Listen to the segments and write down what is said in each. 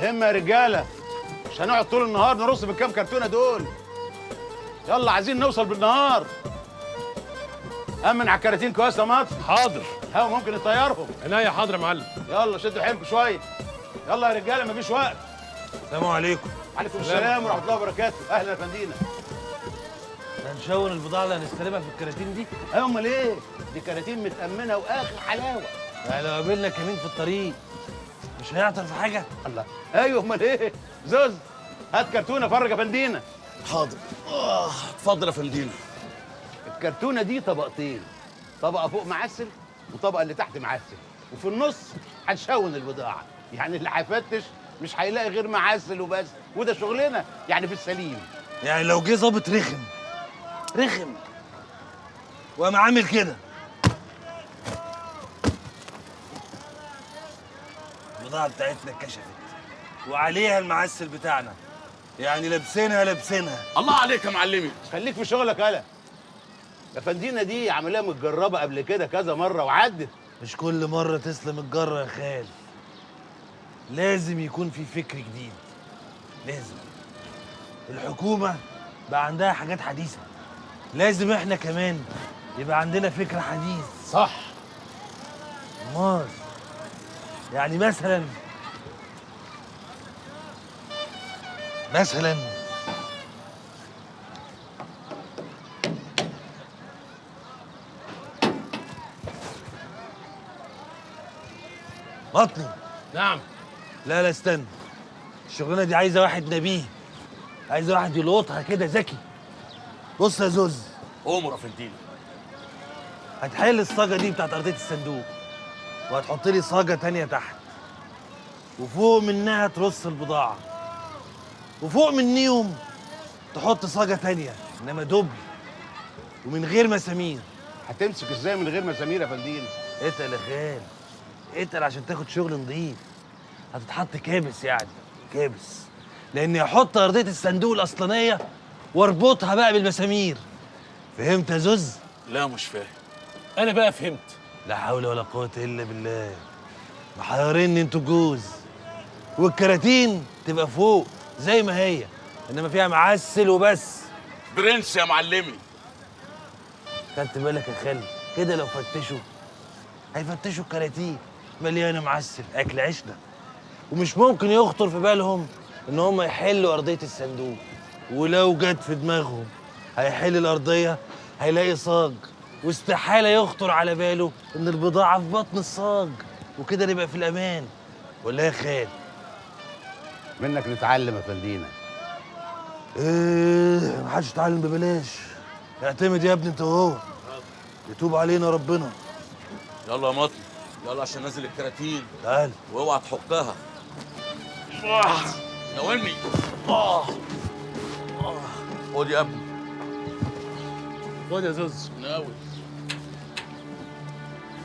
همة يا رجاله، مش هنقعد طول النهار نرص بالكام كرتونه دول. يلا عايزين نوصل بالنهار. امن على الكراتين كويس يا مطر. حاضر. هوا ممكن نطيرهم. عناية حاضر يا معلم. يلا شدوا حيلكم شويه. يلا يا رجاله مفيش وقت. السلام عليكم. وعليكم السلام ورحمه الله وبركاته. اهلا يا فندينا. هنشون البضاعه اللي هنستلمها في الكراتين دي؟ ايوه امال ايه؟ دي كراتين متامنه واخر حلاوه. يعني لو قابلنا كمين في الطريق مش هيعطل في حاجه؟ الله. ايوه امال ايه؟ زوز هات كرتونه فرج يا فندينا. حاضر. اتفضل يا فندينا. الكرتونه دي طبقتين، طبقه فوق معسل وطبقه اللي تحت معسل، وفي النص هنشون البضاعه. يعني اللي هيفتش مش هيلاقي غير معسل وبس، وده شغلنا يعني في السليم. يعني لو جه ظابط رخم وقام عامل كده، البضاعه بتاعتنا اتكشفت وعليها المعسل بتاعنا، يعني لابسينها. الله عليك يا معلمي. خليك في شغلك يالا. يا فندينا دي عمليه متجربه قبل كده كذا مره وعدت. مش كل مره تسلم الجره يا خال، لازم يكون في فكر جديد. لازم الحكومه بقى عندها حاجات حديثه، لازم احنا كمان يبقى عندنا فكر حديث. صح. امال يعني مثلا بطني. نعم. لا استنى، الشغلانه دي عايزه واحد نبيه، عايزه واحد يلقطها كده ذكي. بص يا زوز، امر يا فندينا. هتحل الصاجه دي بتاعت ارضيه الصندوق، وهتحط لي صاجه تانية تحت، وفوق منها ترص البضاعه، وفوق منيهم تحط صاجه تانية انما دبل ومن غير مسامير. هتمسك ازاي من غير مسامير يا فندينا؟ اتقل يا خال، اتقل عشان تاخد شغل نظيف. هتتحط كابس، يعني كابس، لاني هحط ارضيه الصندوق الاصلانيه واربطها بقى بالمسامير. فهمت يا زوز؟ لا مش فاهم. أنا بقى فهمت. لا حول ولا قوه الا بالله. محيريني انتوا الجوز. والكراتين تبقى فوق زي ما هي، انما فيها معسل وبس. برنس يا معلمي. خدت بالك يا خالي؟ كده لو فتشوا هيفتشوا الكراتين مليانه معسل، اكل عيشنا، ومش ممكن يخطر في بالهم ان هم يحلوا ارضيه الصندوق. ولو جت في دماغهم هيحل الارضيه هيلاقي صاج، واستحاله يخطر على باله ان البضاعه في بطن الصاج، وكده نبقى في الامان. ولا يا خال؟ منك نتعلم يا فندينا. ايه، محدش يتعلم ببلاش. اعتمد يا ابني انت وهو، يتوب علينا ربنا. يلا يا مطر، يلا عشان نازل الكراتين. تعال. واوعى تحكها. ناولني. خد يا ابني. خد يا زوز. ناول.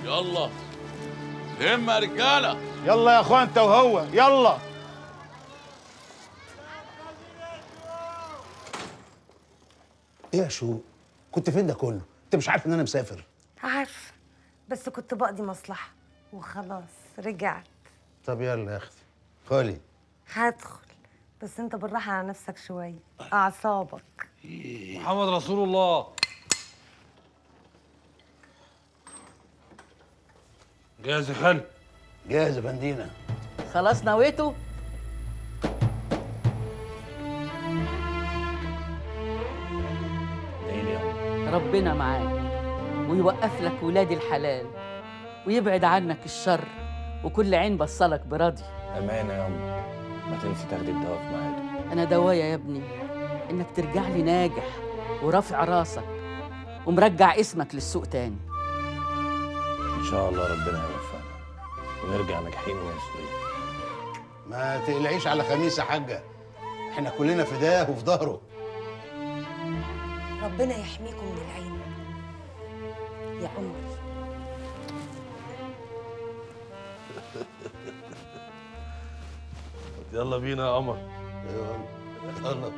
يلا همة يا رجاله. يلا يا اخوان انت وهو، يلا. ايه يا شو؟ كنت فين ده كله؟ انت مش عارف ان انا مسافر؟ عارفه، بس كنت بقضي مصلحه وخلاص رجعت. طب يلا يا اختي خالي. هدخل، بس انت بالراحه على نفسك شويه، اعصابك. محمد رسول الله. جاهز يا خالد؟ جاهز يا فندينا. خلاص نويته؟ ربنا معاك ويوقف لك ولاد الحلال ويبعد عنك الشر وكل عين بصلك براضي. أمانة يا أم، ما تنسي تاخدي الدواء في ميعاده. أنا دوايا يا ابني إنك ترجع لي ناجح ورافع راسك ومرجع اسمك للسوق تاني. إن شاء الله ربنا يوفقنا ونرجع ناجحين ومسؤولين. ما تقلعيش على خميس يا حاجه، احنا كلنا فداه وفي ظهره. ربنا يحميكم من العين يا عمر. يلا بينا يا قمر. يلا.